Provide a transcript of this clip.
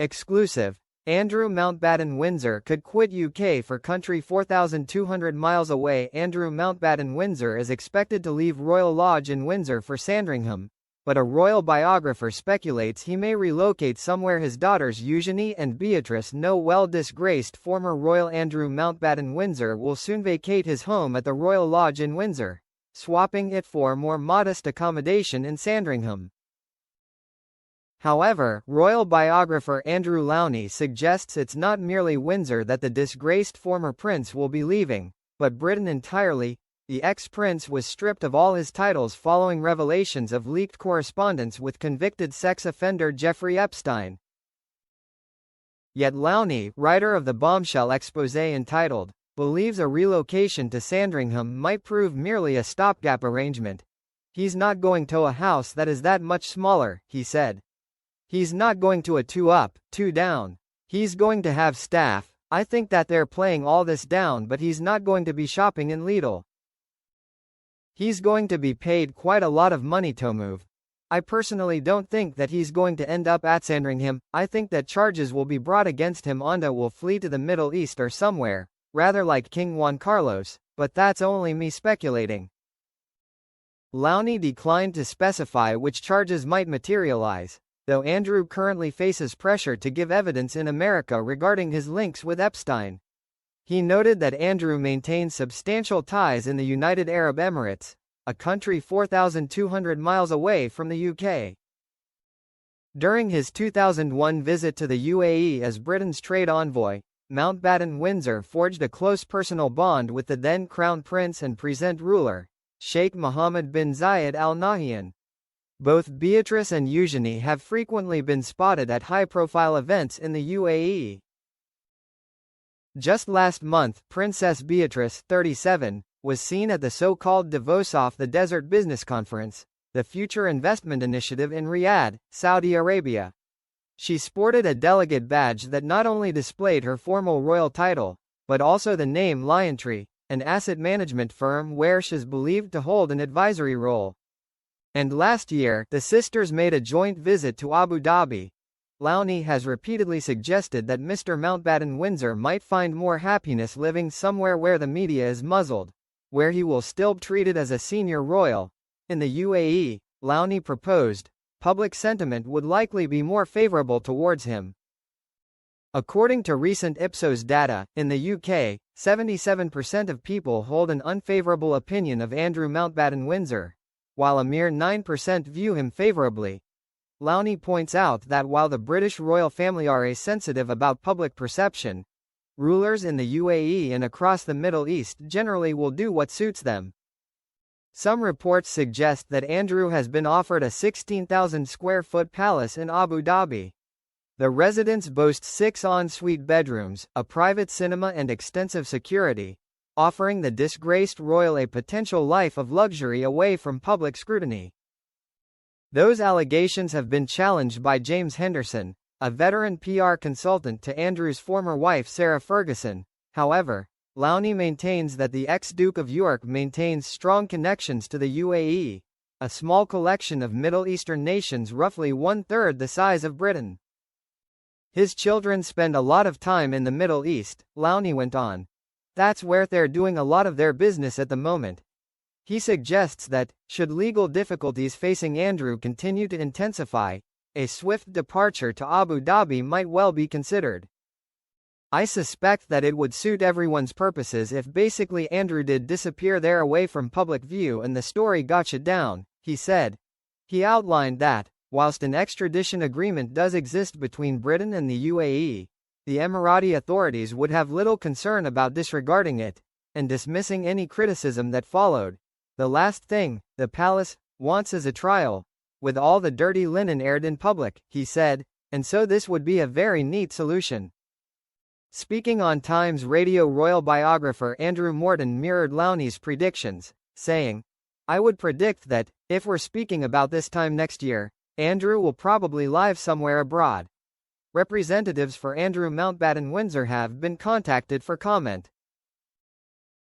Exclusive. Andrew Mountbatten Windsor could quit UK for country 4,200 miles away. Andrew Mountbatten Windsor is expected to leave Royal Lodge in Windsor for Sandringham, but a royal biographer speculates he may relocate somewhere his daughters Eugenie and Beatrice know well. Disgraced former royal Andrew Mountbatten Windsor will soon vacate his home at the Royal Lodge in Windsor, swapping it for more modest accommodation in Sandringham. However, royal biographer Andrew Lowney suggests it's not merely Windsor that the disgraced former prince will be leaving, but Britain entirely. The ex-prince was stripped of all his titles following revelations of leaked correspondence with convicted sex offender Jeffrey Epstein. Yet Lowney, writer of the bombshell exposé entitled, believes a relocation to Sandringham might prove merely a stopgap arrangement. He's not going to a house that is that much smaller, he said. He's not going to a 2 up, 2 down. He's going to have staff. I think that they're playing all this down, but he's not going to be shopping in Lidl. He's going to be paid quite a lot of money to move. I personally don't think that he's going to end up at Sandringham. I think that charges will be brought against him and will flee to the Middle East or somewhere, rather like King Juan Carlos, but that's only me speculating. Lowney declined to specify which charges might materialize, though Andrew currently faces pressure to give evidence in America regarding his links with Epstein. He noted that Andrew maintains substantial ties in the United Arab Emirates, a country 4,200 miles away from the UK. During his 2001 visit to the UAE as Britain's trade envoy, Mountbatten Windsor forged a close personal bond with the then Crown Prince and present ruler, Sheikh Mohammed bin Zayed Al Nahyan. Both Beatrice and Eugenie have frequently been spotted at high-profile events in the UAE. Just last month, Princess Beatrice, 37, was seen at the so-called Davos Off the Desert Business Conference, the future investment initiative in Riyadh, Saudi Arabia. She sported a delegate badge that not only displayed her formal royal title, but also the name Liontree, an asset management firm where she is believed to hold an advisory role. And last year, the sisters made a joint visit to Abu Dhabi. Lowney has repeatedly suggested that Mr. Mountbatten Windsor might find more happiness living somewhere where the media is muzzled, where he will still be treated as a senior royal. In the UAE, Lowney proposed, public sentiment would likely be more favorable towards him. According to recent Ipsos data, in the UK, 77% of people hold an unfavorable opinion of Andrew Mountbatten Windsor, while a mere 9% view him favorably. Lowney points out that while the British royal family are sensitive about public perception, rulers in the UAE and across the Middle East generally will do what suits them. Some reports suggest that Andrew has been offered a 16,000 square foot palace in Abu Dhabi. The residence boasts 6 en-suite bedrooms, a private cinema and extensive security, offering the disgraced royal a potential life of luxury away from public scrutiny. Those allegations have been challenged by James Henderson, a veteran PR consultant to Andrew's former wife Sarah Ferguson. However, Lowney maintains that the ex-Duke of York maintains strong connections to the UAE, a small collection of Middle Eastern nations roughly 1/3 the size of Britain. His children spend a lot of time in the Middle East, Lowney went on. That's where they're doing a lot of their business at the moment. He suggests that, should legal difficulties facing Andrew continue to intensify, a swift departure to Abu Dhabi might well be considered. I suspect that it would suit everyone's purposes if basically Andrew did disappear there away from public view and the story got shut down, he said. He outlined that, whilst an extradition agreement does exist between Britain and the UAE, the Emirati authorities would have little concern about disregarding it, and dismissing any criticism that followed. The last thing the palace wants is a trial, with all the dirty linen aired in public, he said, and so this would be a very neat solution. Speaking on Times Radio, royal biographer Andrew Morton mirrored Lowney's predictions, saying, I would predict that, if we're speaking about this time next year, Andrew will probably live somewhere abroad. Representatives for Andrew Mountbatten Windsor have been contacted for comment.